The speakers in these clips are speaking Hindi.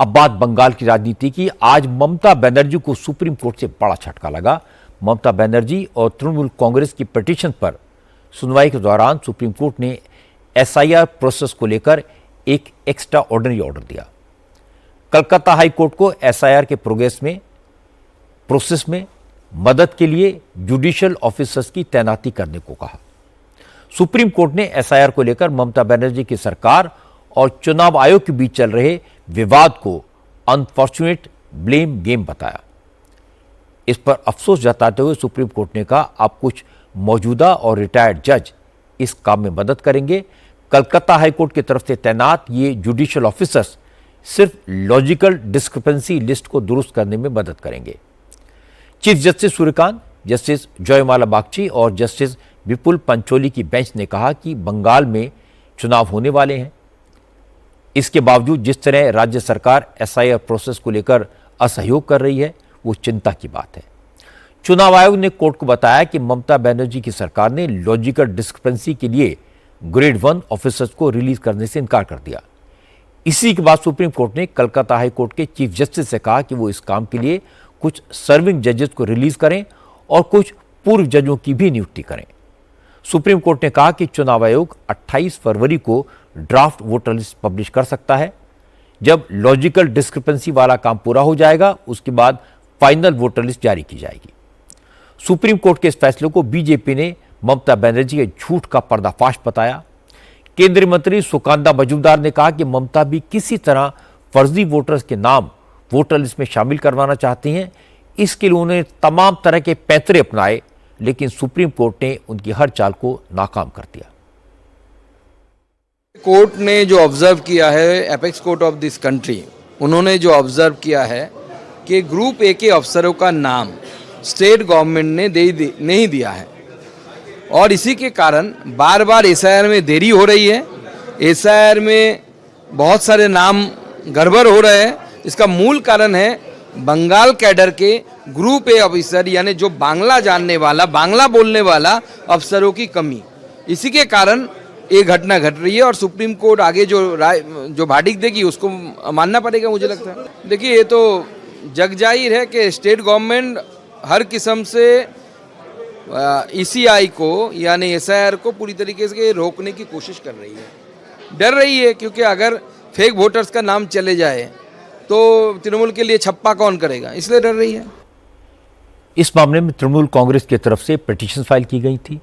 अब बात बंगाल की राजनीति की। आज ममता बनर्जी को सुप्रीम कोर्ट से बड़ा झटका लगा। ममता बनर्जी और तृणमूल कांग्रेस की पिटीशन पर सुनवाई के दौरान सुप्रीम कोर्ट ने एसआईआर प्रोसेस को लेकर एक एक्स्ट्रा ऑर्डिनरी ऑर्डर दिया। कलकत्ता हाई कोर्ट को एसआईआर के प्रोसेस में मदद के लिए जुडिशियल ऑफिसर्स की तैनाती करने को कहा। सुप्रीम कोर्ट ने एसआईआर को लेकर ममता बनर्जी की सरकार और चुनाव आयोग के बीच चल रहे विवाद को अनफॉर्चुनेट ब्लेम गेम बताया। इस पर अफसोस जताते हुए सुप्रीम कोर्ट ने कहा, अब कुछ मौजूदा और रिटायर्ड जज इस काम में मदद करेंगे। कलकत्ता हाईकोर्ट की तरफ से तैनात ये जुडिशियल ऑफिसर्स सिर्फ लॉजिकल डिस्क्रिपेंसी लिस्ट को दुरुस्त करने में मदद करेंगे। चीफ जस्टिस सूर्यकांत, जस्टिस जयमाला बागची और जस्टिस विपुल पंचोली की बेंच ने कहा कि बंगाल में चुनाव होने वाले हैं। इसके बावजूद जिस तरह राज्य सरकार एसआईआर प्रोसेस को लेकर असहयोग कर रही है, वो चिंता की बात है। चुनाव आयोग ने कोर्ट को बताया कि ममता बनर्जी की सरकार ने लॉजिकल डिस्क्रिपेंसी के लिए ग्रेड 1 ऑफिसर्स को रिलीज करने से इनकार कर दिया। इसी के बाद सुप्रीम कोर्ट ने कलकत्ता हाई कोर्ट के चीफ जस्टिस से कहा कि वो इस काम के लिए कुछ सर्विंग जजेस को रिलीज करें और कुछ पूर्व जजों की भी नियुक्ति करें। सुप्रीम कोर्ट ने कहा कि चुनाव आयोग 28 फरवरी को ड्राफ्ट वोटर लिस्ट पब्लिश कर सकता है। जब लॉजिकल डिस्क्रिपेंसी वाला काम पूरा हो जाएगा, उसके बाद फाइनल वोटर लिस्ट जारी की जाएगी। सुप्रीम कोर्ट के इस फैसले को बीजेपी ने ममता बनर्जी के झूठ का पर्दाफाश बताया। केंद्रीय मंत्री सुकांता मजूमदार ने कहा कि ममता भी किसी तरह फर्जी वोटर्स के नाम वोटर लिस्ट में शामिल करवाना चाहती हैं। इसके लिए उन्होंने तमाम तरह के पैंतरे अपनाए, लेकिन सुप्रीम कोर्ट ने उनकी हर चाल को नाकाम कर दिया। कोर्ट ने जो ऑब्जर्व किया है, apex court of this country, उन्होंने जो ऑब्जर्व किया है कि ग्रुप ए के अफसरों का नाम स्टेट गवर्नमेंट ने नहीं दिया है और इसी के कारण बार बार एसआईआर में देरी हो रही है। एसआईआर में बहुत सारे नाम गड़बड़ हो रहे हैं। इसका मूल कारण है बंगाल कैडर के ग्रुप ए ऑफिसर, यानी जो बांग्ला जानने वाला, बांग्ला बोलने वाला अफसरों की कमी। इसी के कारण ये घटना घट रही है और सुप्रीम कोर्ट आगे जो भाडिक देगी उसको मानना पड़ेगा, मुझे लगता है। देखिए, ये तो जग जाहिर है कि स्टेट गवर्नमेंट हर किस्म से ईसीआई को यानी एसआईआर को पूरी तरीके से रोकने की कोशिश कर रही है। डर रही है क्योंकि अगर फेक वोटर्स का नाम चले जाए तो तृणमूल के लिए छप्पा कौन करेगा, इसलिए डर रही है। इस मामले में तृणमूल कांग्रेस की तरफ से पिटीशन फाइल की गई थी।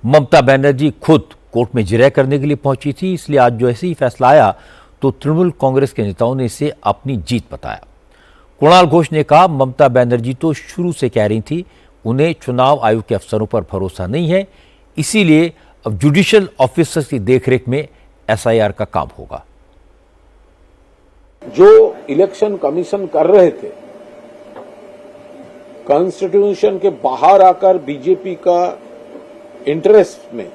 ममता बनर्जी खुद कोर्ट में जिरह करने के लिए पहुंची थी, इसलिए आज जो ऐसे ही फैसला आया तो तृणमूल कांग्रेस के नेताओं ने इसे अपनी जीत बताया। कुणाल घोष ने कहा, ममता बनर्जी तो शुरू से कह रही थी उन्हें चुनाव आयोग के अफसरों पर भरोसा नहीं है, इसीलिए अब जुडिशियल ऑफिसर्स की देखरेख में एसआईआर का काम होगा। जो इलेक्शन कमीशन कर रहे थे, कॉन्स्टिट्यूशन के बाहर आकर बीजेपी का इंटरेस्ट में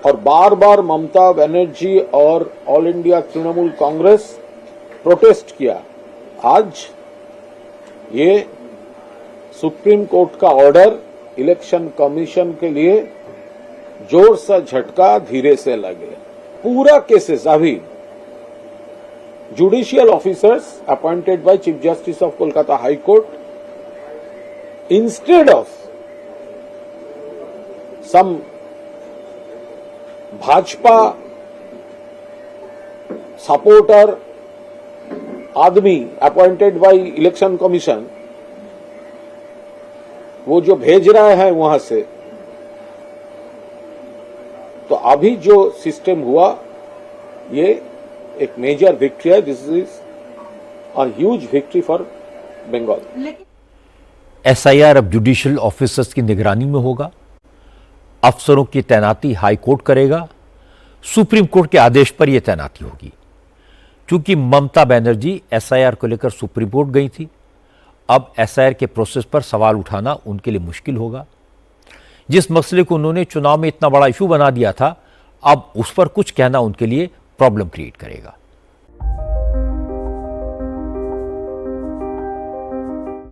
और बार बार ममता बनर्जी और all India Trinamool Congress protest किया, आज ये सुप्रीम कोर्ट का ऑर्डर इलेक्शन कमीशन के लिए जोर सा झटका धीरे से लगे। पूरा केसेस अभी judicial officers appointed by chief justice of Kolkata high court instead of some Bhajpa supporter आदमी अपॉइंटेड बाय इलेक्शन कमीशन, वो जो भेज रहे हैं वहां से, तो अभी जो सिस्टम हुआ ये एक मेजर विक्ट्री है। This is a huge victory for Bengal. SIR अब जुडिशियल ऑफिसर्स की निगरानी में होगा। अफसरों की तैनाती हाई कोर्ट करेगा। सुप्रीम कोर्ट के आदेश पर यह तैनाती होगी। क्योंकि ममता बनर्जी एसआईआर को लेकर सुप्रीम कोर्ट गई थी, अब एसआईआर के प्रोसेस पर सवाल उठाना उनके लिए मुश्किल होगा। जिस मसले को उन्होंने चुनाव में इतना बड़ा इशू बना दिया था, अब उस पर कुछ कहना उनके लिए प्रॉब्लम क्रिएट करेगा।